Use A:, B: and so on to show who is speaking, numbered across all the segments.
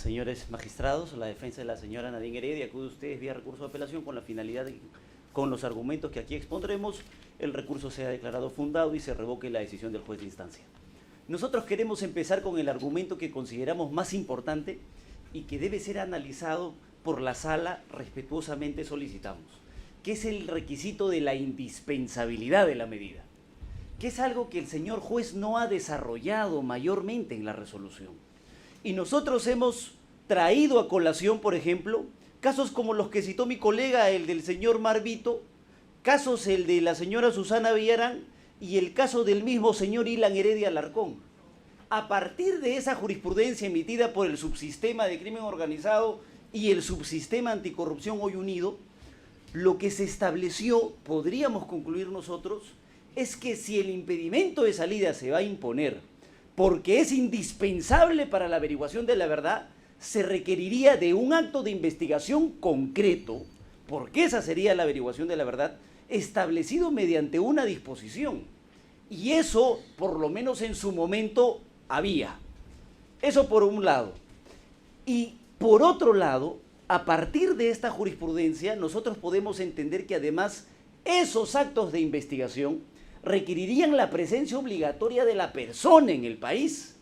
A: Señores magistrados, la defensa de la señora Nadine Heredia acude a ustedes vía recurso de apelación con la finalidad de que, con los argumentos que aquí expondremos, el recurso sea declarado fundado y se revoque la decisión del juez de instancia. Nosotros queremos empezar con el argumento que consideramos más importante y que debe ser analizado por la sala, respetuosamente solicitamos, que es el requisito de la indispensabilidad de la medida, que es algo que el señor juez no ha desarrollado mayormente en la resolución. Y nosotros hemos traído a colación, por ejemplo, casos como los que citó mi colega, el del señor Marvito, casos el de la señora Susana Villarán y el caso del mismo señor Ilan Heredia Alarcón. A partir de esa jurisprudencia emitida por el subsistema de crimen organizado y el subsistema anticorrupción hoy unido, lo que se estableció, podríamos concluir nosotros, es que si el impedimento de salida se va a imponer porque es indispensable para la averiguación de la verdad, se requeriría de un acto de investigación concreto, porque esa sería la averiguación de la verdad, establecido mediante una disposición. Y eso, por lo menos en su momento, había. Eso por un lado. Y por otro lado, a partir de esta jurisprudencia, nosotros podemos entender que además esos actos de investigación requerirían la presencia obligatoria de la persona en el país.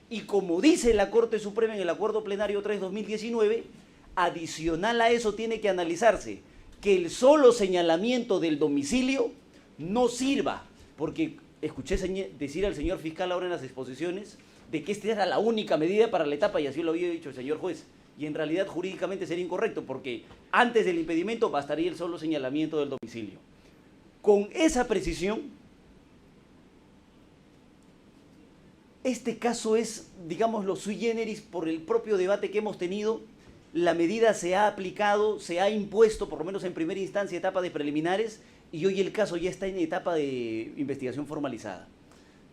A: Y como dice la Corte Suprema en el Acuerdo Plenario 3/2019, adicional a eso tiene que analizarse que el solo señalamiento del domicilio no sirva, porque escuché decir al señor fiscal ahora en las exposiciones de que esta era la única medida para la etapa, y así lo había dicho el señor juez, y en realidad jurídicamente sería incorrecto, porque antes del impedimento bastaría el solo señalamiento del domicilio. Con esa precisión, este caso es, digámoslo, sui generis por el propio debate que hemos tenido. La medida se ha aplicado, se ha impuesto, por lo menos en primera instancia, etapa de preliminares, y hoy el caso ya está en etapa de investigación formalizada.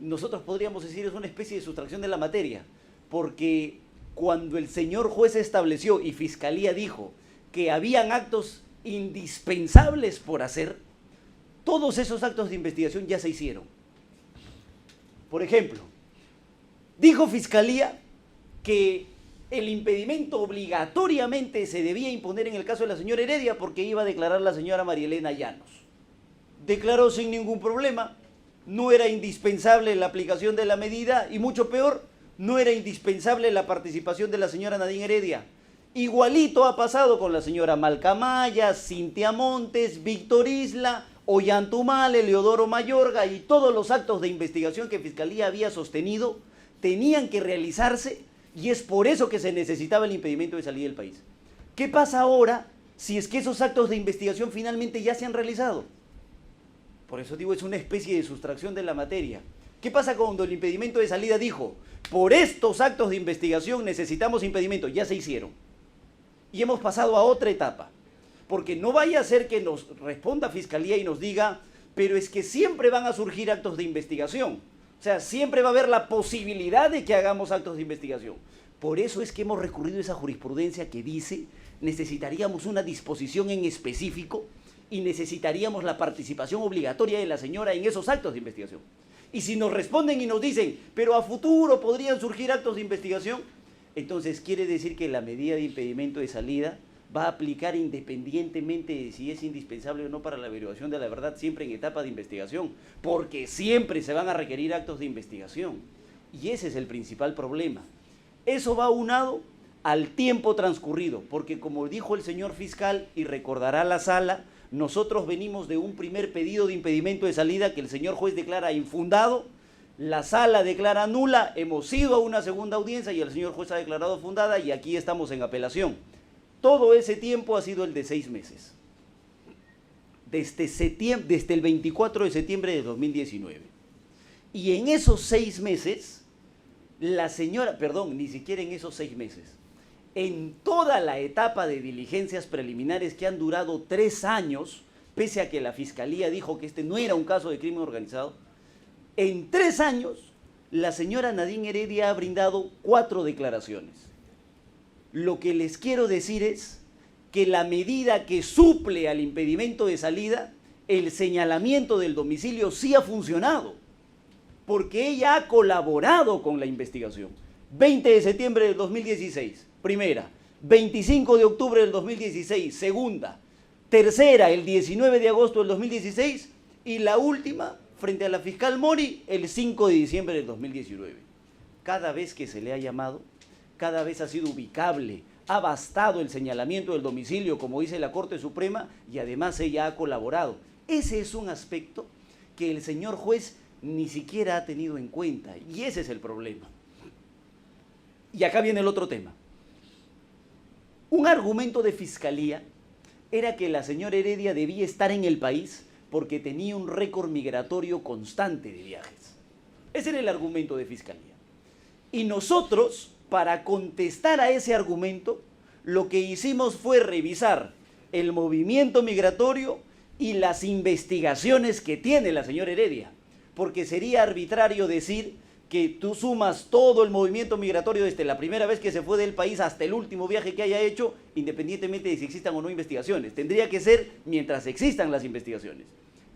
A: Nosotros podríamos decir es una especie de sustracción de la materia, porque cuando el señor juez estableció y Fiscalía dijo que habían actos indispensables por hacer, todos esos actos de investigación ya se hicieron. Por ejemplo, dijo Fiscalía que el impedimento obligatoriamente se debía imponer en el caso de la señora Heredia porque iba a declarar la señora María Elena Llanos. Declaró sin ningún problema, no era indispensable la aplicación de la medida y mucho peor, no era indispensable la participación de la señora Nadine Heredia. Igualito ha pasado con la señora Malcamaya, Cintia Montes, Víctor Isla, Ollantumal, Eleodoro Mayorga, y todos los actos de investigación que Fiscalía había sostenido tenían que realizarse, y es por eso que se necesitaba el impedimento de salida del país. ¿Qué pasa ahora si es que esos actos de investigación finalmente ya se han realizado? Por eso digo, es una especie de sustracción de la materia. ¿Qué pasa cuando el impedimento de salida dijo, por estos actos de investigación necesitamos impedimento? Ya se hicieron. Y hemos pasado a otra etapa. Porque no vaya a ser que nos responda Fiscalía y nos diga, pero es que siempre van a surgir actos de investigación. O sea, siempre va a haber la posibilidad de que hagamos actos de investigación. Por eso es que hemos recurrido a esa jurisprudencia que dice, necesitaríamos una disposición en específico y necesitaríamos la participación obligatoria de la señora en esos actos de investigación. Y si nos responden y nos dicen, pero a futuro podrían surgir actos de investigación, entonces quiere decir que la medida de impedimento de salida va a aplicar independientemente de si es indispensable o no para la averiguación de la verdad, siempre en etapa de investigación, porque siempre se van a requerir actos de investigación. Y ese es el principal problema. Eso va aunado al tiempo transcurrido, porque como dijo el señor fiscal, y recordará la sala, nosotros venimos de un primer pedido de impedimento de salida que el señor juez declara infundado, la sala declara nula, hemos ido a una segunda audiencia y el señor juez ha declarado fundada, y aquí estamos en apelación. Todo ese tiempo ha sido el de 6 meses, desde el 24 de septiembre de 2019. Y en esos 6 meses, la señora, perdón, ni siquiera en esos 6 meses, en toda la etapa de diligencias preliminares que han durado 3 años, pese a que la Fiscalía dijo que este no era un caso de crimen organizado, en 3 años, la señora Nadine Heredia ha brindado 4 declaraciones. Lo que les quiero decir es que la medida que suple al impedimento de salida, el señalamiento del domicilio, sí ha funcionado, porque ella ha colaborado con la investigación. 20 de septiembre de 2016, Primera, 25 de octubre del 2016. Segunda, tercera, el 19 de agosto del 2016. Y la última, frente a la fiscal Mori, el 5 de diciembre del 2019. Cada vez que se le ha llamado, cada vez ha sido ubicable, ha bastado el señalamiento del domicilio, como dice la Corte Suprema, y además ella ha colaborado. Ese es un aspecto que el señor juez ni siquiera ha tenido en cuenta, y ese es el problema. Y acá viene el otro tema. Un argumento de fiscalía era que la señora Heredia debía estar en el país porque tenía un récord migratorio constante de viajes. Ese era el argumento de fiscalía. Y nosotros, para contestar a ese argumento, lo que hicimos fue revisar el movimiento migratorio y las investigaciones que tiene la señora Heredia, porque sería arbitrario decir que tú sumas todo el movimiento migratorio desde la primera vez que se fue del país hasta el último viaje que haya hecho, independientemente de si existan o no investigaciones. Tendría que ser mientras existan las investigaciones.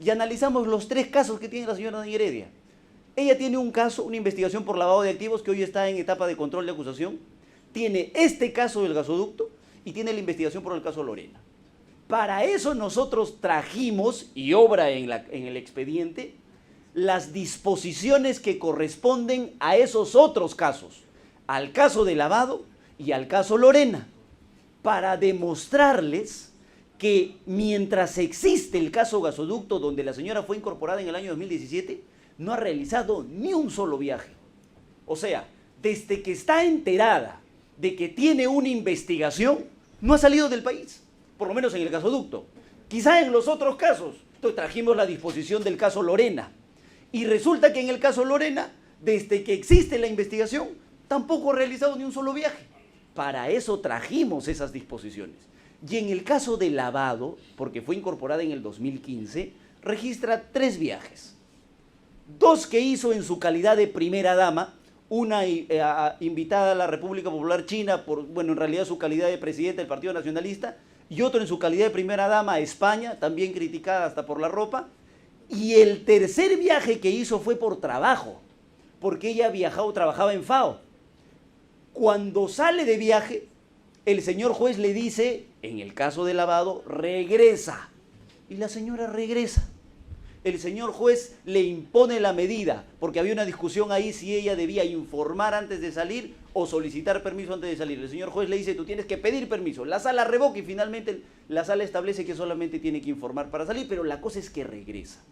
A: Y analizamos los 3 casos que tiene la señora Heredia. Ella tiene un caso, una investigación por lavado de activos que hoy está en etapa de control de acusación. Tiene este caso del gasoducto y tiene la investigación por el caso Lorena. Para eso nosotros trajimos, y obra en el expediente, las disposiciones que corresponden a esos otros casos, al caso de lavado y al caso Lorena, para demostrarles que mientras existe el caso gasoducto, donde la señora fue incorporada en el año 2017, no ha realizado ni un solo viaje. O sea, desde que está enterada de que tiene una investigación, no ha salido del país, por lo menos en el gasoducto. Quizá en los otros casos, entonces trajimos la disposición del caso Lorena, y resulta que en el caso Lorena, desde que existe la investigación, tampoco ha realizado ni un solo viaje. Para eso trajimos esas disposiciones. Y en el caso de lavado, porque fue incorporada en el 2015, registra 3 viajes. 2 que hizo en su calidad de primera dama, una invitada a la República Popular China, en realidad su calidad de presidenta del Partido Nacionalista, y otro en su calidad de primera dama a España, también criticada hasta por la ropa. Y el tercer viaje que hizo fue por trabajo, porque ella trabajaba en FAO. Cuando sale de viaje, el señor juez le dice, en el caso de lavado, regresa. Y la señora regresa. El señor juez le impone la medida, porque había una discusión ahí si ella debía informar antes de salir o solicitar permiso antes de salir. El señor juez le dice, tú tienes que pedir permiso. La sala revoca y finalmente la sala establece que solamente tiene que informar para salir, pero la cosa es que regresa.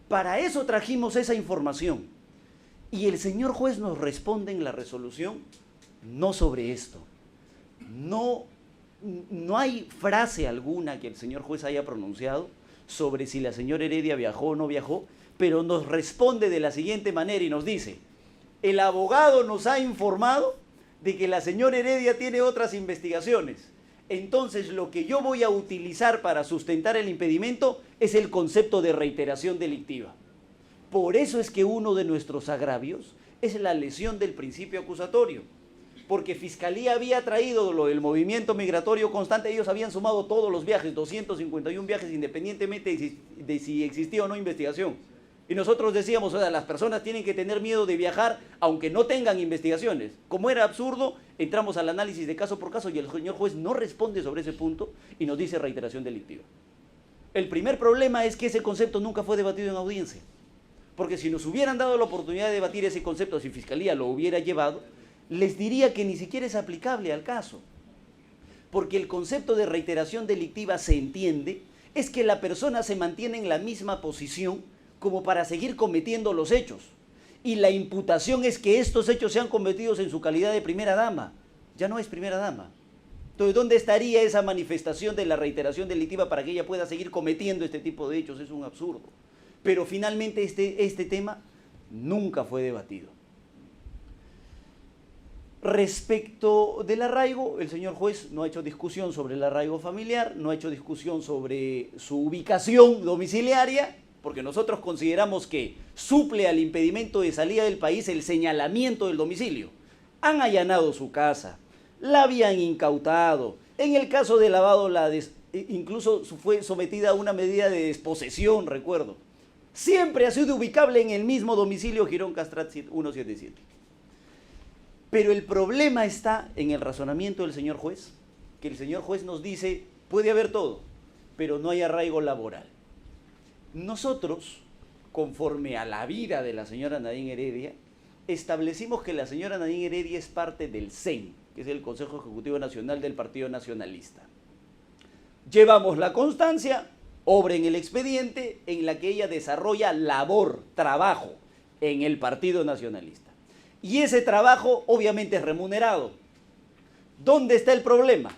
A: Para eso trajimos esa información. Y el señor juez nos responde en la resolución, no sobre esto. No hay frase alguna que el señor juez haya pronunciado sobre si la señora Heredia viajó o no viajó, pero nos responde de la siguiente manera y nos dice, el abogado nos ha informado de que la señora Heredia tiene otras investigaciones. Entonces lo que yo voy a utilizar para sustentar el impedimento es el concepto de reiteración delictiva. Por eso es que uno de nuestros agravios es la lesión del principio acusatorio. Porque Fiscalía había traído lo del movimiento migratorio constante, ellos habían sumado todos los viajes, 251 viajes, independientemente de si existía o no investigación. Y nosotros decíamos, o sea, las personas tienen que tener miedo de viajar aunque no tengan investigaciones. Como era absurdo, entramos al análisis de caso por caso y el señor juez no responde sobre ese punto y nos dice reiteración delictiva. El primer problema es que ese concepto nunca fue debatido en audiencia. Porque si nos hubieran dado la oportunidad de debatir ese concepto, si Fiscalía lo hubiera llevado, les diría que ni siquiera es aplicable al caso. Porque el concepto de reiteración delictiva se entiende, es que la persona se mantiene en la misma posición como para seguir cometiendo los hechos. Y la imputación es que estos hechos sean cometidos en su calidad de primera dama. Ya no es primera dama. Entonces, ¿dónde estaría esa manifestación de la reiteración delictiva para que ella pueda seguir cometiendo este tipo de hechos? Es un absurdo. Pero finalmente este tema nunca fue debatido. Respecto del arraigo, el señor juez no ha hecho discusión sobre el arraigo familiar, no ha hecho discusión sobre su ubicación domiciliaria, porque nosotros consideramos que suple al impedimento de salida del país el señalamiento del domicilio. Han allanado su casa, la habían incautado, en el caso de lavado incluso fue sometida a una medida de desposesión, recuerdo. Siempre ha sido ubicable en el mismo domicilio Girón Castrat 177. Pero el problema está en el razonamiento del señor juez, que el señor juez nos dice, puede haber todo, pero no hay arraigo laboral. Nosotros, conforme a la vida de la señora Nadine Heredia, establecimos que la señora Nadine Heredia es parte del CEN, que es el Consejo Ejecutivo Nacional del Partido Nacionalista. Llevamos la constancia, obra en el expediente, en la que ella desarrolla labor, trabajo en el Partido Nacionalista. Y ese trabajo obviamente es remunerado. ¿Dónde está el problema?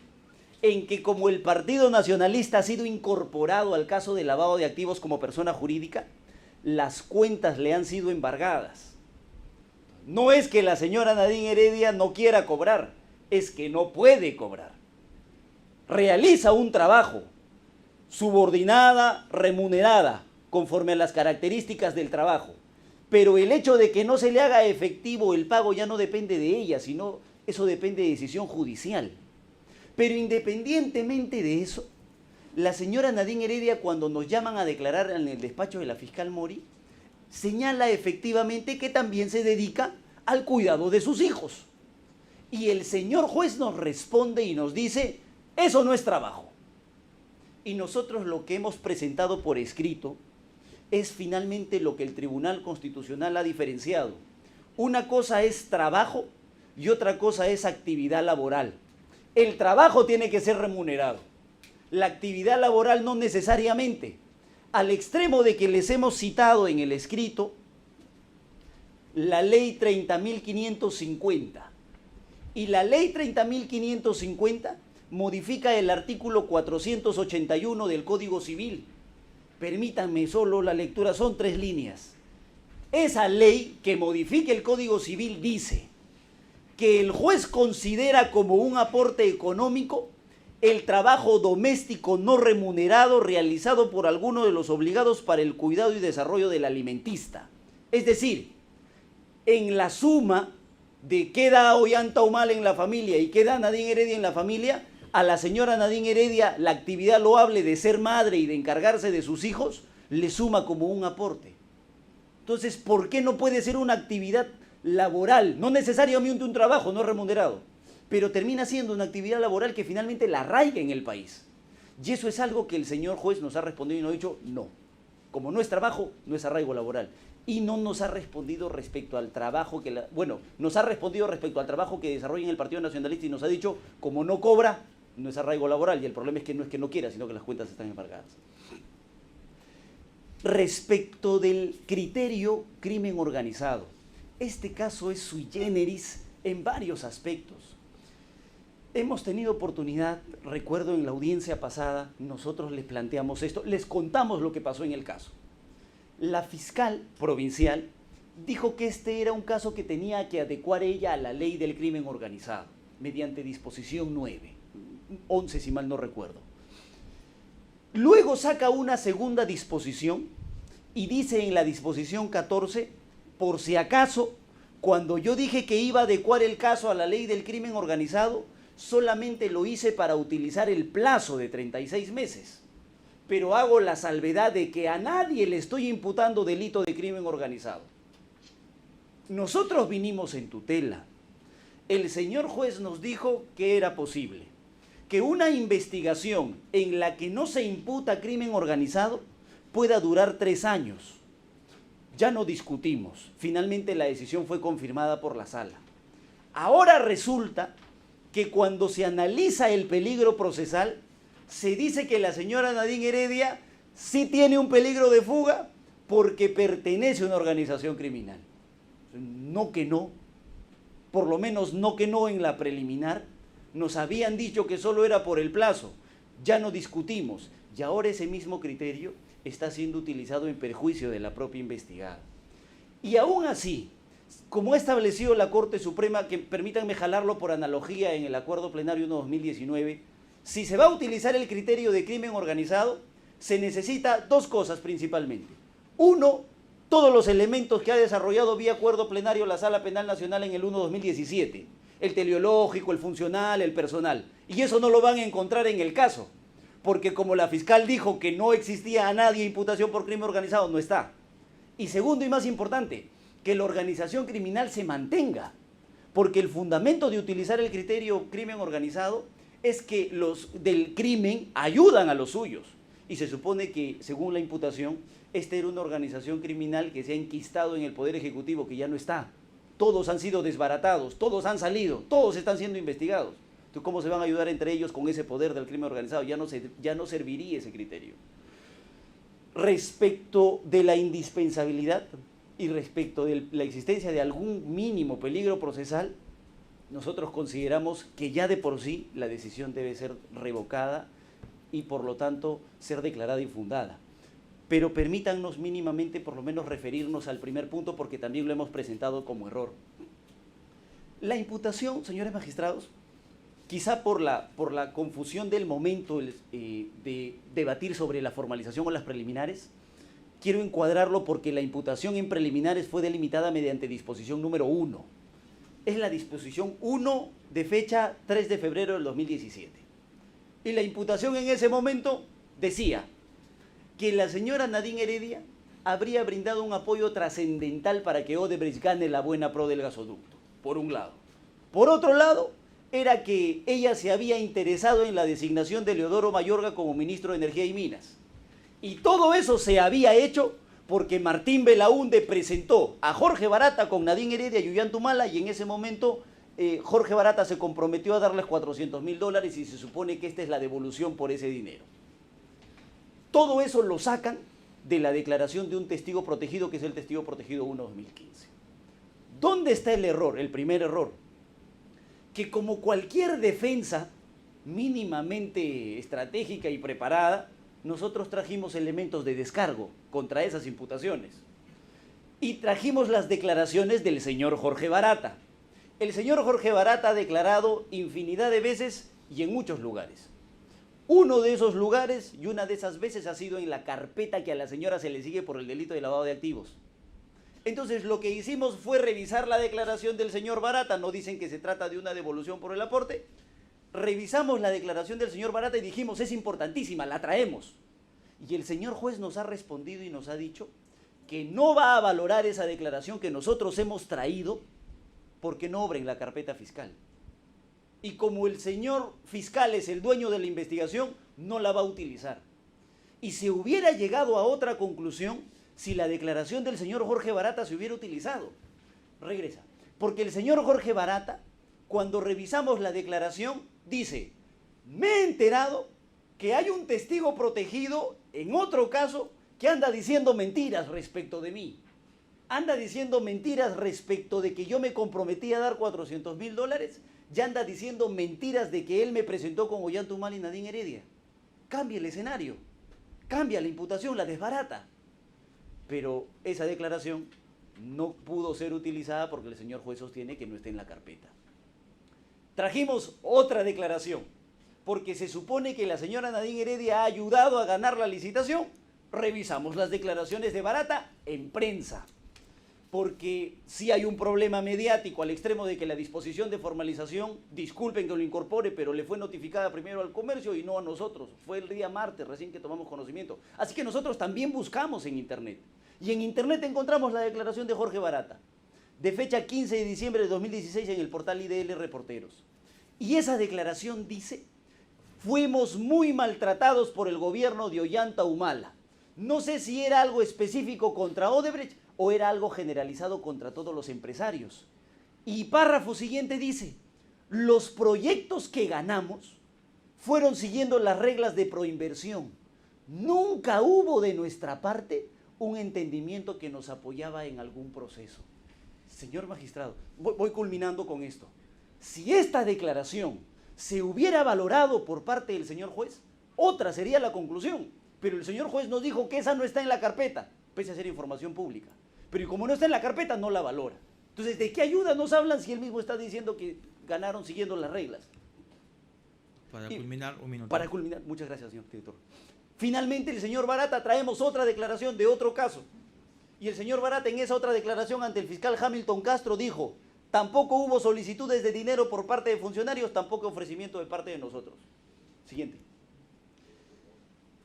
A: En que como el Partido Nacionalista ha sido incorporado al caso de lavado de activos como persona jurídica, las cuentas le han sido embargadas. No es que la señora Nadine Heredia no quiera cobrar, es que no puede cobrar. Realiza un trabajo subordinada, remunerada, conforme a las características del trabajo. Pero el hecho de que no se le haga efectivo el pago ya no depende de ella, sino eso depende de decisión judicial. Pero independientemente de eso, la señora Nadine Heredia, cuando nos llaman a declarar en el despacho de la fiscal Mori, señala efectivamente que también se dedica al cuidado de sus hijos. Y el señor juez nos responde y nos dice, eso no es trabajo. Y nosotros lo que hemos presentado por escrito es finalmente lo que el Tribunal Constitucional ha diferenciado. Una cosa es trabajo y otra cosa es actividad laboral. El trabajo tiene que ser remunerado. La actividad laboral no necesariamente. Al extremo de que les hemos citado en el escrito la ley 30.550. Y la ley 30.550 modifica el artículo 481 del Código Civil. Permítanme solo la lectura, son 3 líneas. Esa ley que modifica el Código Civil dice que el juez considera como un aporte económico el trabajo doméstico no remunerado realizado por alguno de los obligados para el cuidado y desarrollo del alimentista. Es decir, en la suma de qué da Ollanta Humala en la familia y qué da Nadine Heredia en la familia, a la señora Nadine Heredia la actividad loable de ser madre y de encargarse de sus hijos le suma como un aporte. Entonces, ¿por qué no puede ser una actividad laboral? No necesariamente un trabajo no remunerado, pero termina siendo una actividad laboral que finalmente la arraiga en el país. Y eso es algo que el señor juez nos ha respondido y nos ha dicho, no. Como no es trabajo, no es arraigo laboral. Y no nos ha respondido respecto al trabajo que... nos ha respondido respecto al trabajo que desarrolla en el Partido Nacionalista y nos ha dicho, como no cobra, no es arraigo laboral. Y el problema es que no quiera, sino que las cuentas están embargadas. Respecto del criterio crimen organizado, este caso es sui generis en varios aspectos. Hemos tenido oportunidad, recuerdo en la audiencia pasada, nosotros les planteamos esto, les contamos lo que pasó en el caso. La fiscal provincial dijo que este era un caso que tenía que adecuar ella a la ley del crimen organizado, mediante disposición 9, 11 si mal no recuerdo. Luego saca una segunda disposición y dice en la disposición 14, por si acaso, cuando yo dije que iba a adecuar el caso a la ley del crimen organizado, solamente lo hice para utilizar el plazo de 36 meses. Pero hago la salvedad de que a nadie le estoy imputando delito de crimen organizado. Nosotros vinimos en tutela. El señor juez nos dijo que era posible que una investigación en la que no se imputa crimen organizado pueda durar 3 años. Ya no discutimos. Finalmente la decisión fue confirmada por la sala. Ahora resulta que cuando se analiza el peligro procesal, se dice que la señora Nadine Heredia sí tiene un peligro de fuga porque pertenece a una organización criminal. No que no, por lo menos no que no en la preliminar. Nos habían dicho que solo era por el plazo, ya no discutimos. Y ahora ese mismo criterio está siendo utilizado en perjuicio de la propia investigada. Y aún así, como ha establecido la Corte Suprema, que permítanme jalarlo por analogía en el Acuerdo Plenario 1/2019, si se va a utilizar el criterio de crimen organizado, se necesita 2 cosas principalmente. 1, todos los elementos que ha desarrollado vía Acuerdo Plenario la Sala Penal Nacional en el 1/2017. El teleológico, el funcional, el personal. Y eso no lo van a encontrar en el caso, porque como la fiscal dijo que no existía a nadie imputación por crimen organizado, no está. Y segundo y más importante, que la organización criminal se mantenga, porque el fundamento de utilizar el criterio crimen organizado es que los del crimen ayudan a los suyos. Y se supone que, según la imputación, esta era una organización criminal que se ha enquistado en el Poder Ejecutivo, que ya no está. Todos han sido desbaratados, todos han salido, todos están siendo investigados. Entonces, ¿cómo se van a ayudar entre ellos con ese poder del crimen organizado? Ya no serviría ese criterio. Respecto de la indispensabilidad y respecto de la existencia de algún mínimo peligro procesal, nosotros consideramos que ya de por sí la decisión debe ser revocada y por lo tanto ser declarada infundada. Pero permítannos mínimamente por lo menos referirnos al primer punto, porque también lo hemos presentado como error. La imputación, señores magistrados, quizá por la confusión del momento de debatir sobre la formalización o las preliminares, quiero encuadrarlo porque la imputación en preliminares fue delimitada mediante disposición número 1. Es la disposición 1 de fecha 3 de febrero del 2017. Y la imputación en ese momento decía que la señora Nadine Heredia habría brindado un apoyo trascendental para que Odebrecht gane la buena pro del gasoducto, por un lado. Por otro lado, era que ella se había interesado en la designación de Leodoro Mayorga como ministro de Energía y Minas. Y todo eso se había hecho porque Martín Belaúnde presentó a Jorge Barata con Nadine Heredia y Ollanta y en ese momento Jorge Barata se comprometió a darles $400.000 y se supone que esta es la devolución por ese dinero. Todo eso lo sacan de la declaración de un testigo protegido, que es el testigo protegido 1-2015. ¿Dónde está el error? El primer error. Que como cualquier defensa mínimamente estratégica y preparada, nosotros trajimos elementos de descargo contra esas imputaciones. Y trajimos las declaraciones del señor Jorge Barata. El señor Jorge Barata ha declarado infinidad de veces y en muchos lugares. Uno de esos lugares y una de esas veces ha sido en la carpeta que a la señora se le sigue por el delito de lavado de activos. Entonces lo que hicimos fue revisar la declaración del señor Barata, no dicen que se trata de una devolución por el aporte, revisamos la declaración del señor Barata y dijimos, es importantísima, la traemos. Y el señor juez nos ha respondido y nos ha dicho que no va a valorar esa declaración que nosotros hemos traído porque no obra en la carpeta fiscal. Y como el señor fiscal es el dueño de la investigación, no la va a utilizar. Y se hubiera llegado a otra conclusión si la declaración del señor Jorge Barata se hubiera utilizado. Regresa. Porque el señor Jorge Barata, cuando revisamos la declaración, dice, me he enterado que hay un testigo protegido en otro caso que anda diciendo mentiras respecto de mí. Anda diciendo mentiras respecto de que yo me comprometí a dar $400.000, ya anda diciendo mentiras de que él me presentó con Ollanta Humala y Nadine Heredia. Cambia el escenario, cambia la imputación, la desbarata. Pero esa declaración no pudo ser utilizada porque el señor juez sostiene que no está en la carpeta. Trajimos otra declaración, porque se supone que la señora Nadine Heredia ha ayudado a ganar la licitación. Revisamos las declaraciones de Barata en prensa, porque sí hay un problema mediático al extremo de que la disposición de formalización, disculpen que lo incorpore, pero le fue notificada primero al comercio y no a nosotros. Fue el día martes recién que tomamos conocimiento. Así que nosotros también buscamos en internet. Y en internet encontramos la declaración de Jorge Barata, de fecha 15 de diciembre de 2016 en el portal IDL Reporteros. Y esa declaración dice, fuimos muy maltratados por el gobierno de Ollanta Humala. No sé si era algo específico contra Odebrecht o era algo generalizado contra todos los empresarios. Y párrafo siguiente dice, los proyectos que ganamos fueron siguiendo las reglas de proinversión. Nunca hubo de nuestra parte un entendimiento que nos apoyaba en algún proceso. Señor magistrado, voy culminando con esto. Si esta declaración se hubiera valorado por parte del señor juez, otra sería la conclusión. Pero el señor juez nos dijo que esa no está en la carpeta, pese a ser información pública. Pero como no está en la carpeta, no la valora. Entonces, ¿de qué ayuda nos hablan si él mismo está diciendo que ganaron siguiendo las reglas?
B: Para culminar, un minuto.
A: Para culminar, muchas gracias, señor director. Finalmente, el señor Barata traemos otra declaración de otro caso. Y el señor Barata en esa otra declaración ante el fiscal Hamilton Castro dijo, tampoco hubo solicitudes de dinero por parte de funcionarios, tampoco ofrecimiento de parte de nosotros. Siguiente.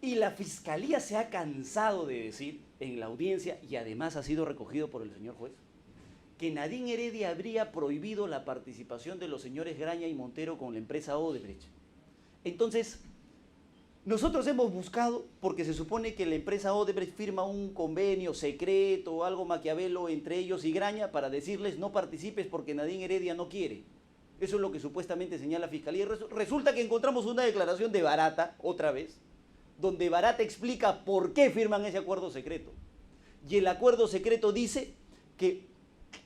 A: Y la fiscalía se ha cansado de decir en la audiencia, y además ha sido recogido por el señor juez, que Nadine Heredia habría prohibido la participación de los señores Graña y Montero con la empresa Odebrecht. Entonces, nosotros hemos buscado, porque se supone que la empresa Odebrecht firma un convenio secreto o algo maquiavelo entre ellos y Graña para decirles no participes porque Nadine Heredia no quiere. Eso es lo que supuestamente señala la Fiscalía. Resulta que encontramos una declaración de Barata, otra vez, donde Barata explica por qué firman ese acuerdo secreto. Y el acuerdo secreto dice que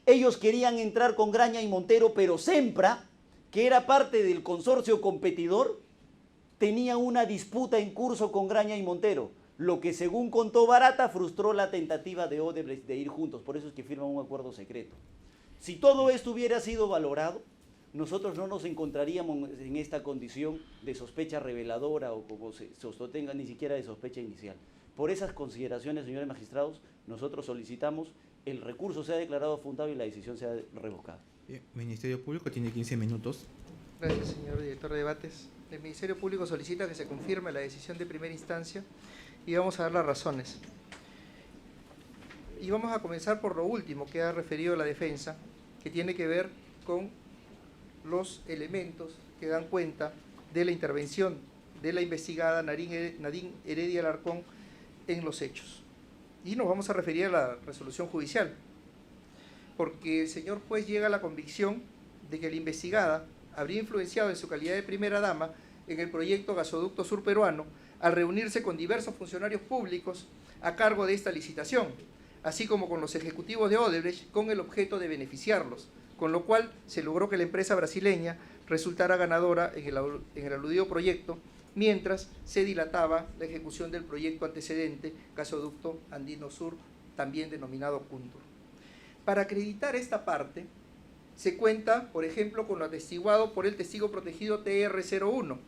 A: ellos querían entrar con Graña y Montero, pero Sempra, que era parte del consorcio competidor, tenía una disputa en curso con Graña y Montero, lo que según contó Barata frustró la tentativa de Odebrecht de ir juntos, por eso es que firman un acuerdo secreto. Si todo esto hubiera sido valorado, nosotros no nos encontraríamos en esta condición de sospecha reveladora o como se sostenga, ni siquiera de sospecha inicial. Por esas consideraciones, señores magistrados, nosotros solicitamos el recurso sea declarado fundado y la decisión sea revocada.
B: Bien, Ministerio Público tiene 15 minutos.
C: Gracias, señor director de debates. El Ministerio Público solicita que se confirme la decisión de primera instancia y vamos a dar las razones. Y vamos a comenzar por lo último que ha referido la defensa, que tiene que ver con los elementos que dan cuenta de la intervención de la investigada Nadine Heredia Alarcón en los hechos. Y nos vamos a referir a la resolución judicial, porque el señor juez llega a la convicción de que la investigada habría influenciado en su calidad de primera dama en el proyecto Gasoducto Sur Peruano al reunirse con diversos funcionarios públicos a cargo de esta licitación, así como con los ejecutivos de Odebrecht con el objeto de beneficiarlos, con lo cual se logró que la empresa brasileña resultara ganadora en el aludido proyecto, mientras se dilataba la ejecución del proyecto antecedente Gasoducto Andino Sur, también denominado Cuntur. Para acreditar esta parte, se cuenta, por ejemplo, con lo atestiguado por el testigo protegido TR01,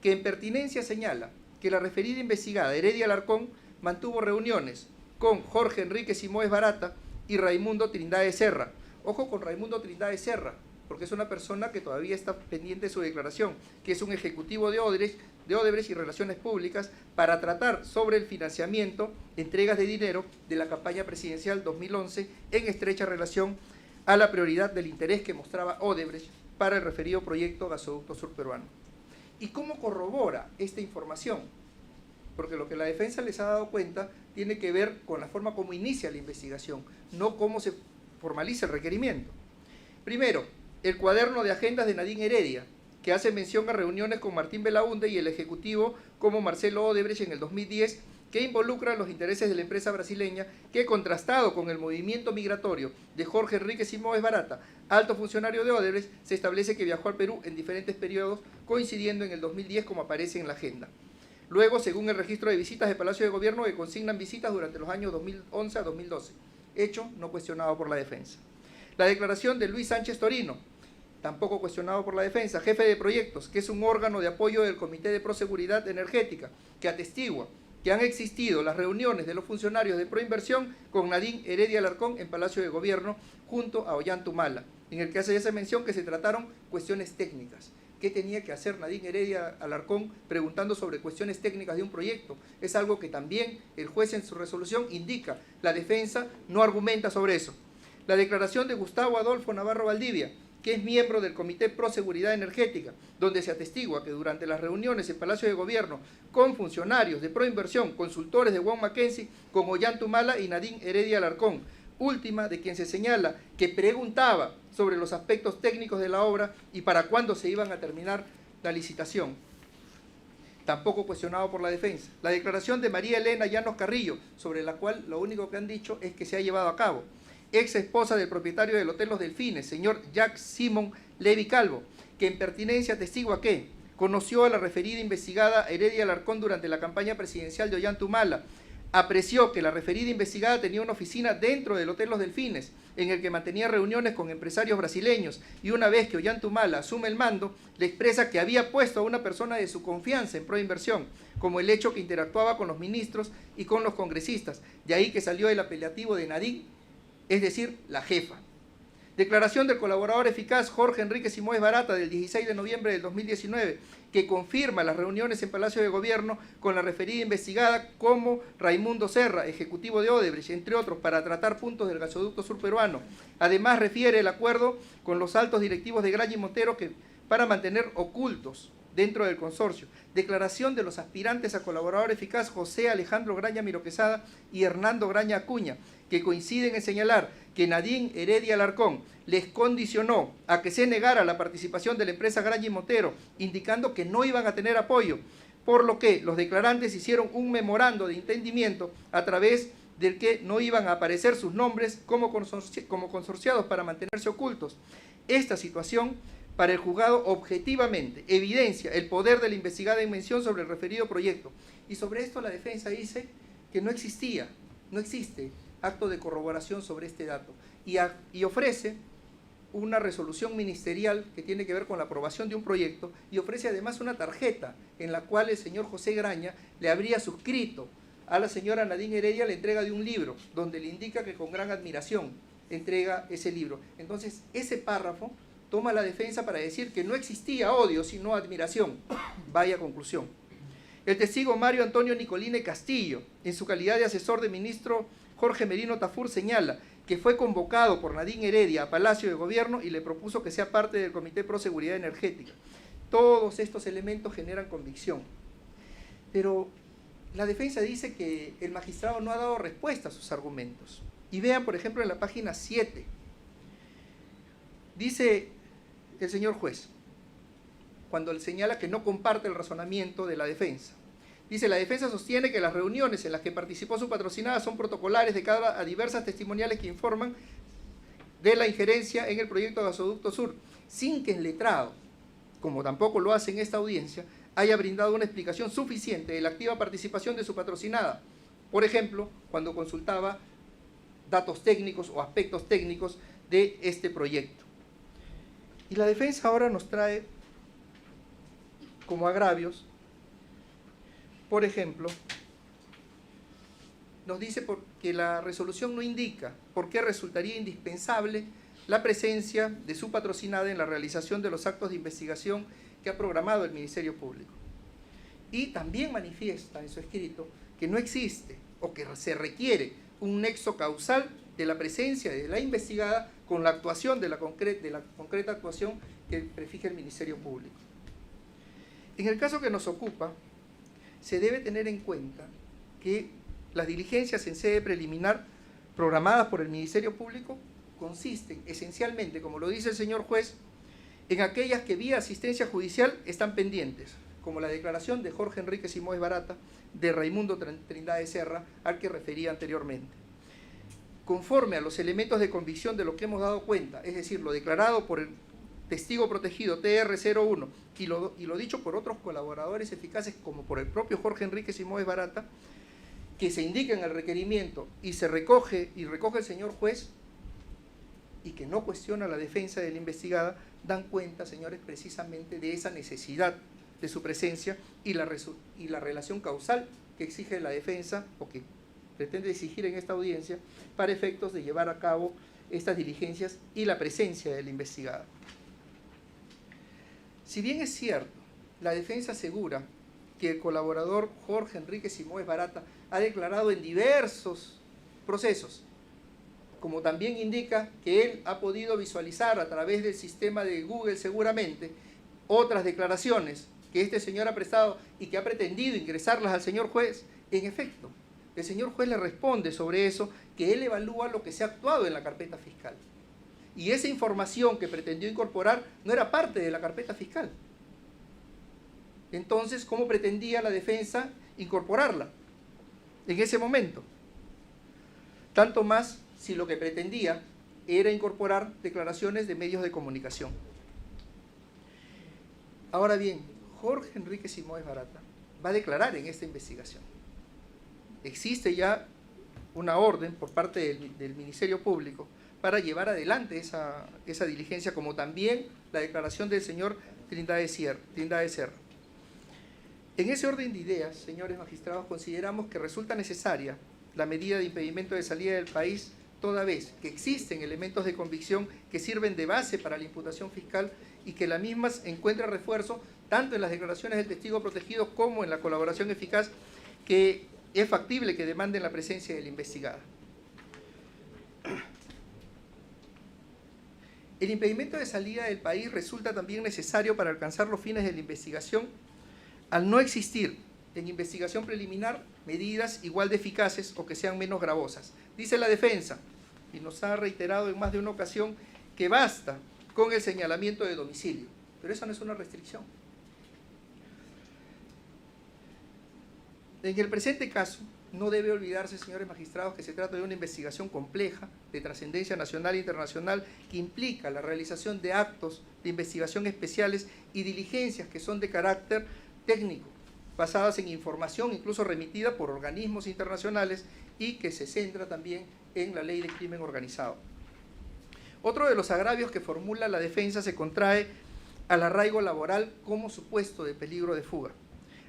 C: que en pertinencia señala que la referida investigada Heredia Alarcón mantuvo reuniones con Jorge Enrique Simoes Barata y Raimundo Trindade Serra. Ojo con Raimundo Trindade Serra, porque es una persona que todavía está pendiente de su declaración, que es un ejecutivo de Odebrecht y Relaciones Públicas, para tratar sobre el financiamiento, entregas de dinero de la campaña presidencial 2011 en estrecha relación a la prioridad del interés que mostraba Odebrecht para el referido proyecto Gasoducto Sur Peruano. ¿Y cómo corrobora esta información? Porque lo que la defensa les ha dado cuenta tiene que ver con la forma como inicia la investigación, no cómo se formaliza el requerimiento. Primero, el cuaderno de agendas de Nadine Heredia, que hace mención a reuniones con Martín Belaunde y el ejecutivo como Marcelo Odebrecht en el 2010, que involucran los intereses de la empresa brasileña, que contrastado con el movimiento migratorio de Jorge Enrique Simoes Barata, alto funcionario de Odebrecht, se establece que viajó al Perú en diferentes periodos, coincidiendo en el 2010 como aparece en la agenda. Luego, según el registro de visitas de Palacio de Gobierno, que consignan visitas durante los años 2011 a 2012, hecho no cuestionado por la defensa. La declaración de Luis Sánchez Torino, tampoco cuestionado por la defensa, jefe de proyectos, que es un órgano de apoyo del Comité de Proseguridad Energética, que atestigua que han existido las reuniones de los funcionarios de Proinversión con Nadine Heredia Alarcón en Palacio de Gobierno junto a Ollantumala, en el que hace esa mención que se trataron cuestiones técnicas. ¿Qué tenía que hacer Nadine Heredia Alarcón preguntando sobre cuestiones técnicas de un proyecto? Es algo que también el juez en su resolución indica. La defensa no argumenta sobre eso. La declaración de Gustavo Adolfo Navarro Valdivia, que es miembro del Comité Pro Seguridad Energética, donde se atestigua que durante las reuniones en Palacio de Gobierno con funcionarios de Proinversión, consultores de Wong Mackenzie, con Ollantumala y Nadine Heredia Alarcón, última de quien se señala que preguntaba sobre los aspectos técnicos de la obra y para cuándo se iban a terminar la licitación. Tampoco cuestionado por la defensa. La declaración de María Elena Llanos Carrillo, sobre la cual lo único que han dicho es que se ha llevado a cabo. Ex esposa del propietario del Hotel Los Delfines, señor Jack Simon Levy Calvo, que en pertinencia atestigua que conoció a la referida investigada Heredia Alarcón durante la campaña presidencial de Ollantumala, apreció que la referida investigada tenía una oficina dentro del Hotel Los Delfines, en el que mantenía reuniones con empresarios brasileños, y una vez que Ollantumala asume el mando, le expresa que había puesto a una persona de su confianza en Proinversión, como el hecho que interactuaba con los ministros y con los congresistas, de ahí que salió el apelativo de Nadine, es decir, la jefa. Declaración del colaborador eficaz Jorge Enrique Simoes Barata del 16 de noviembre del 2019, que confirma las reuniones en Palacio de Gobierno con la referida investigada como Raimundo Serra, ejecutivo de Odebrecht, entre otros, para tratar puntos del gasoducto sur peruano. Además, refiere el acuerdo con los altos directivos de Graña y Montero para mantener ocultos dentro del consorcio. Declaración de los aspirantes a colaborador eficaz José Alejandro Graña Miro Quesada y Hernando Graña Acuña, que coinciden en señalar que Nadine Heredia Alarcón les condicionó a que se negara la participación de la empresa Graña y Montero, indicando que no iban a tener apoyo, por lo que los declarantes hicieron un memorando de entendimiento a través del que no iban a aparecer sus nombres como consorciados para mantenerse ocultos. Esta situación, para el juzgado, objetivamente evidencia el poder de la investigada en mención sobre el referido proyecto. Y sobre esto la defensa dice que no existe acto de corroboración sobre este dato y ofrece una resolución ministerial que tiene que ver con la aprobación de un proyecto y ofrece además una tarjeta en la cual el señor José Graña le habría suscrito a la señora Nadine Heredia la entrega de un libro donde le indica que con gran admiración entrega ese libro. Entonces ese párrafo toma la defensa para decir que no existía odio sino admiración. Vaya conclusión. El testigo Mario Antonio Nicoline Castillo, en su calidad de asesor del ministro Jorge Merino Tafur, señala que fue convocado por Nadine Heredia a Palacio de Gobierno y le propuso que sea parte del Comité Pro Seguridad Energética. Todos estos elementos generan convicción. Pero la defensa dice que el magistrado no ha dado respuesta a sus argumentos. Y vean, por ejemplo, en la página 7. Dice el señor juez, cuando él señala que no comparte el razonamiento de la defensa. Dice, la defensa sostiene que las reuniones en las que participó su patrocinada son protocolares de cara a diversas testimoniales que informan de la injerencia en el proyecto de Gasoducto Sur, sin que el letrado, como tampoco lo hace en esta audiencia, haya brindado una explicación suficiente de la activa participación de su patrocinada. Por ejemplo, cuando consultaba datos técnicos o aspectos técnicos de este proyecto. Y la defensa ahora nos trae como agravios, por ejemplo, nos dice que la resolución no indica por qué resultaría indispensable la presencia de su patrocinada en la realización de los actos de investigación que ha programado el Ministerio Público. Y también manifiesta en su escrito que no existe o que se requiere un nexo causal de la presencia de la investigada con la actuación de la concreta actuación que prefija el Ministerio Público. En el caso que nos ocupa, se debe tener en cuenta que las diligencias en sede preliminar programadas por el Ministerio Público consisten esencialmente, como lo dice el señor juez, en aquellas que vía asistencia judicial están pendientes, como la declaración de Jorge Enrique Simoes Barata, de Raimundo Trindade Serra, al que refería anteriormente. Conforme a los elementos de convicción de lo que hemos dado cuenta, es decir, lo declarado por el testigo protegido TR01 y lo dicho por otros colaboradores eficaces como por el propio Jorge Enrique Simoes Barata, que se indica en el requerimiento y recoge el señor juez y que no cuestiona la defensa de la investigada, dan cuenta, señores, precisamente de esa necesidad de su presencia y la relación causal que exige la defensa o que pretende exigir en esta audiencia para efectos de llevar a cabo estas diligencias y la presencia de la investigada. Si bien es cierto, la defensa asegura que el colaborador Jorge Enrique Simoes Barata ha declarado en diversos procesos, como también indica que él ha podido visualizar a través del sistema de Google seguramente otras declaraciones que este señor ha prestado y que ha pretendido ingresarlas al señor juez, en efecto, el señor juez le responde sobre eso, que él evalúa lo que se ha actuado en la carpeta fiscal. Y esa información que pretendió incorporar no era parte de la carpeta fiscal. Entonces, ¿cómo pretendía la defensa incorporarla en ese momento? Tanto más si lo que pretendía era incorporar declaraciones de medios de comunicación. Ahora bien, Jorge Enrique Simoes Barata va a declarar en esta investigación. Existe ya una orden por parte del Ministerio Público para llevar adelante esa diligencia, como también la declaración del señor Trindade Serra. En ese orden de ideas, señores magistrados, consideramos que resulta necesaria la medida de impedimento de salida del país toda vez que existen elementos de convicción que sirven de base para la imputación fiscal y que la misma encuentra refuerzo tanto en las declaraciones del testigo protegido como en la colaboración eficaz, que es factible que demanden la presencia de la investigada. El impedimento de salida del país resulta también necesario para alcanzar los fines de la investigación, al no existir en investigación preliminar medidas igual de eficaces o que sean menos gravosas. Dice la defensa, y nos ha reiterado en más de una ocasión, que basta con el señalamiento de domicilio, pero eso no es una restricción. En el presente caso, no debe olvidarse, señores magistrados, que se trata de una investigación compleja, de trascendencia nacional e internacional, que implica la realización de actos de investigación especiales y diligencias que son de carácter técnico, basadas en información incluso remitida por organismos internacionales y que se centra también en la ley de crimen organizado. Otro de los agravios que formula la defensa se contrae al arraigo laboral como supuesto de peligro de fuga.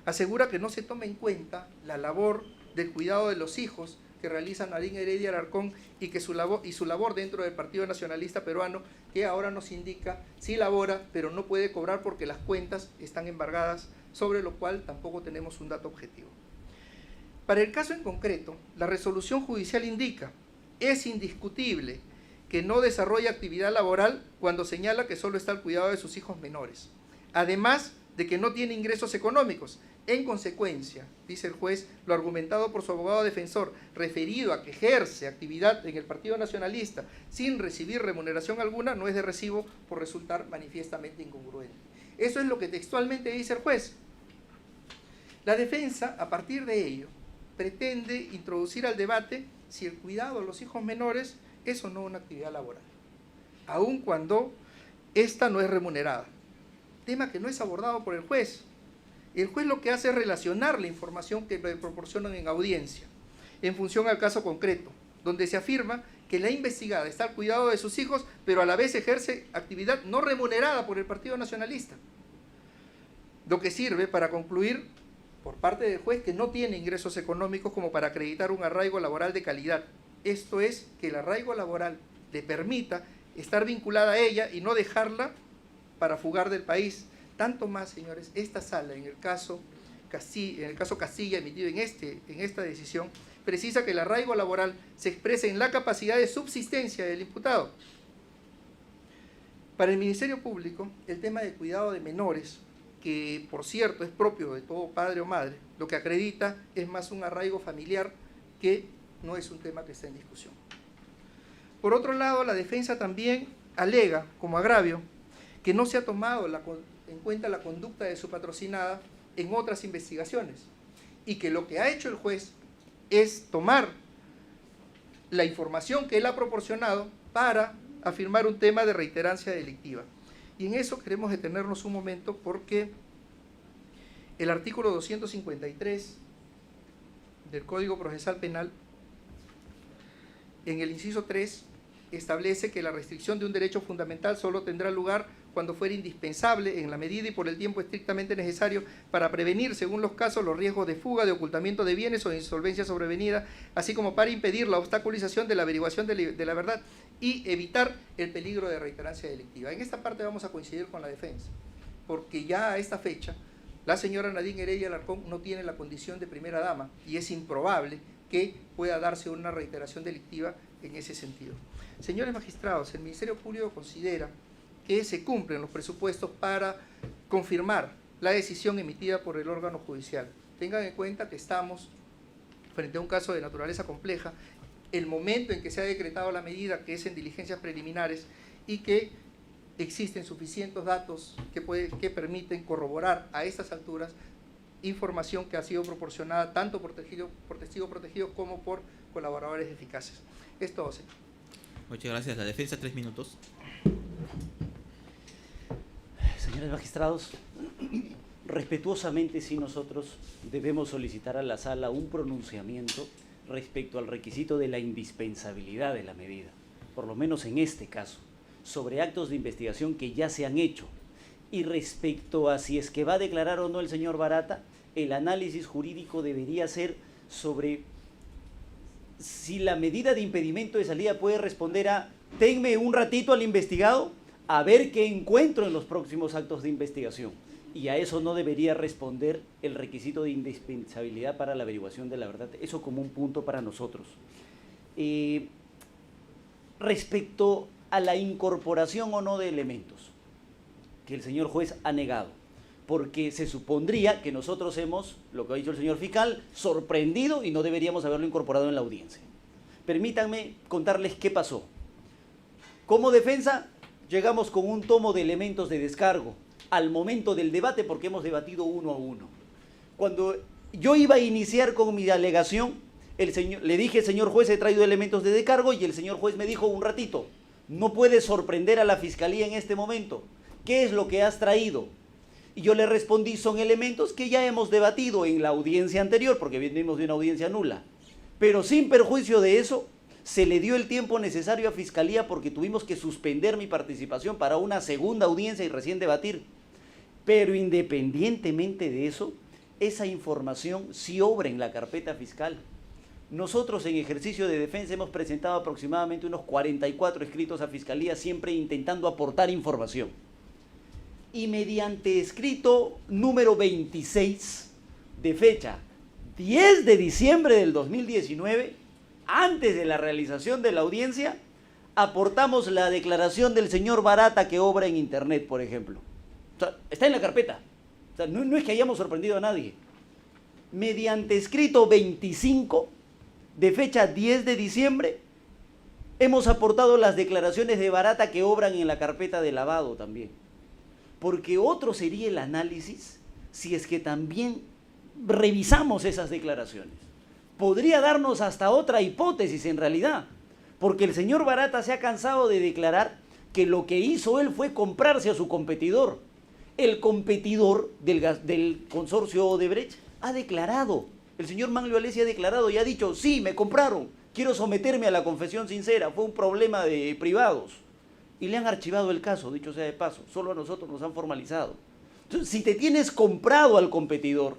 C: Asegura que no se toma en cuenta la labor del cuidado de los hijos que realiza Nadine Heredia Alarcón y su labor dentro del Partido Nacionalista Peruano, que ahora nos indica sí labora, pero no puede cobrar porque las cuentas están embargadas, sobre lo cual tampoco tenemos un dato objetivo. Para el caso en concreto, la resolución judicial indica, es indiscutible que no desarrolla actividad laboral cuando señala que solo está al cuidado de sus hijos menores, además de que no tiene ingresos económicos. En consecuencia, dice el juez, lo argumentado por su abogado defensor, referido a que ejerce actividad en el Partido Nacionalista sin recibir remuneración alguna, no es de recibo por resultar manifiestamente incongruente. Eso es lo que textualmente dice el juez. La defensa, a partir de ello, pretende introducir al debate si el cuidado de los hijos menores es o no una actividad laboral, aun cuando esta no es remunerada. Tema que no es abordado por el juez. El juez lo que hace es relacionar la información que le proporcionan en audiencia en función al caso concreto, donde se afirma que la investigada está al cuidado de sus hijos, pero a la vez ejerce actividad no remunerada por el Partido Nacionalista. Lo que sirve para concluir por parte del juez que no tiene ingresos económicos como para acreditar un arraigo laboral de calidad. Esto es, que el arraigo laboral le permita estar vinculada a ella y no dejarla para fugar del país. Tanto más, señores, esta sala, en el caso Castilla emitido en esta decisión, precisa que el arraigo laboral se expresa en la capacidad de subsistencia del imputado. Para el Ministerio Público, el tema de cuidado de menores, que por cierto es propio de todo padre o madre, lo que acredita es más un arraigo familiar que no es un tema que está en discusión. Por otro lado, la defensa también alega como agravio que no se ha tomado en cuenta la conducta de su patrocinada en otras investigaciones y que lo que ha hecho el juez es tomar la información que él ha proporcionado para afirmar un tema de reiterancia delictiva. Y en eso queremos detenernos un momento porque el artículo 253 del Código Procesal Penal, en el inciso 3, establece que la restricción de un derecho fundamental solo tendrá lugar cuando fuera indispensable, en la medida y por el tiempo estrictamente necesario, para prevenir, según los casos, los riesgos de fuga, de ocultamiento de bienes o de insolvencia sobrevenida, así como para impedir la obstaculización de la averiguación de la verdad y evitar el peligro de reiterancia delictiva. En esta parte vamos a coincidir con la defensa, porque ya a esta fecha la señora Nadine Heredia Alarcón no tiene la condición de primera dama y es improbable que pueda darse una reiteración delictiva en ese sentido. Señores magistrados, el Ministerio Público considera que se cumplen los presupuestos para confirmar la decisión emitida por el órgano judicial. Tengan en cuenta que estamos frente a un caso de naturaleza compleja, el momento en que se ha decretado la medida, que es en diligencias preliminares, y que existen suficientes datos que permiten corroborar a estas alturas información que ha sido proporcionada tanto por testigo protegido como por colaboradores eficaces. Es todo, señor.
B: Muchas gracias. La defensa, 3 minutos.
A: Señores magistrados, respetuosamente sí nosotros debemos solicitar a la sala un pronunciamiento respecto al requisito de la indispensabilidad de la medida, por lo menos en este caso, sobre actos de investigación que ya se han hecho. Y respecto a si es que va a declarar o no el señor Barata, el análisis jurídico debería ser sobre si la medida de impedimento de salida puede responder a tenme un ratito al investigado a ver qué encuentro en los próximos actos de investigación. Y a eso no debería responder el requisito de indispensabilidad para la averiguación de la verdad. Eso como un punto para nosotros. Respecto a la incorporación o no de elementos, que el señor juez ha negado, porque se supondría que nosotros hemos, lo que ha dicho el señor fiscal, sorprendido y no deberíamos haberlo incorporado en la audiencia. Permítanme contarles qué pasó. Como defensa, llegamos con un tomo de elementos de descargo al momento del debate, porque hemos debatido uno a uno. Cuando yo iba a iniciar con mi alegación, le dije, señor juez, he traído elementos de descargo, y el señor juez me dijo, un ratito, no puedes sorprender a la fiscalía en este momento. ¿Qué es lo que has traído? Y yo le respondí, son elementos que ya hemos debatido en la audiencia anterior, porque venimos de una audiencia nula. Pero sin perjuicio de eso, se le dio el tiempo necesario a Fiscalía porque tuvimos que suspender mi participación para una segunda audiencia y recién debatir. Pero independientemente de eso, esa información sí obra en la carpeta fiscal. Nosotros en ejercicio de defensa hemos presentado aproximadamente unos 44 escritos a Fiscalía, siempre intentando aportar información. Y mediante escrito número 26, de fecha 10 de diciembre del 2019, antes de la realización de la audiencia, aportamos la declaración del señor Barata que obra en internet, por ejemplo. O sea, está en la carpeta. O sea, no es que hayamos sorprendido a nadie. Mediante escrito 25, de fecha 10 de diciembre, hemos aportado las declaraciones de Barata que obran en la carpeta de lavado también. Porque otro sería el análisis si es que también revisamos esas declaraciones. Podría darnos hasta otra hipótesis en realidad, porque el señor Barata se ha cansado de declarar que lo que hizo él fue comprarse a su competidor. El competidor del consorcio Odebrecht ha declarado, el señor Manlio Alessi ha declarado y ha dicho, sí, me compraron, quiero someterme a la confesión sincera, fue un problema de privados. Y le han archivado el caso, dicho sea de paso, solo a nosotros nos han formalizado. Entonces, si te tienes comprado al competidor,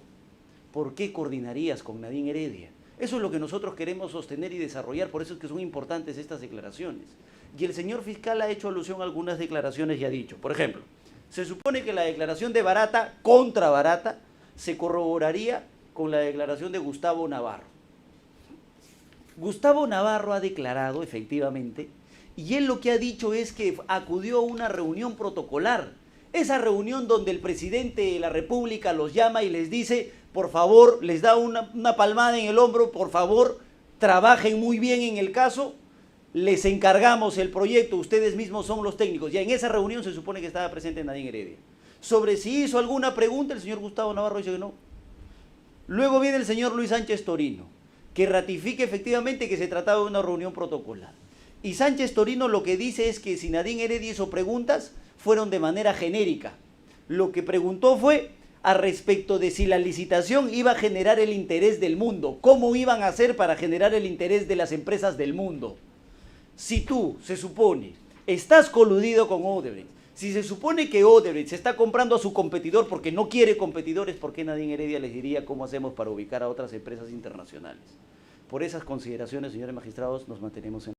A: ¿por qué coordinarías con Nadine Heredia? Eso es lo que nosotros queremos sostener y desarrollar, por eso es que son importantes estas declaraciones. Y el señor fiscal ha hecho alusión a algunas declaraciones y ha dicho, por ejemplo, se supone que la declaración de Barata contra Barata se corroboraría con la declaración de Gustavo Navarro. Gustavo Navarro ha declarado, efectivamente, y él lo que ha dicho es que acudió a una reunión protocolar. Esa reunión donde el presidente de la República los llama y les dice, por favor, les da una palmada en el hombro, por favor, trabajen muy bien en el caso, les encargamos el proyecto, ustedes mismos son los técnicos. Ya en esa reunión se supone que estaba presente Nadine Heredia. Sobre si hizo alguna pregunta, el señor Gustavo Navarro dice que no. Luego viene el señor Luis Sánchez Torino, que ratifica efectivamente que se trataba de una reunión protocolar. Y Sánchez Torino lo que dice es que si Nadine Heredia hizo preguntas, fueron de manera genérica. Lo que preguntó fue a respecto de si la licitación iba a generar el interés del mundo, cómo iban a hacer para generar el interés de las empresas del mundo. Si tú, se supone, estás coludido con Odebrecht, si se supone que Odebrecht se está comprando a su competidor porque no quiere competidores, ¿por qué Nadine Heredia les diría cómo hacemos para ubicar a otras empresas internacionales? Por esas consideraciones, señores magistrados, nos mantenemos en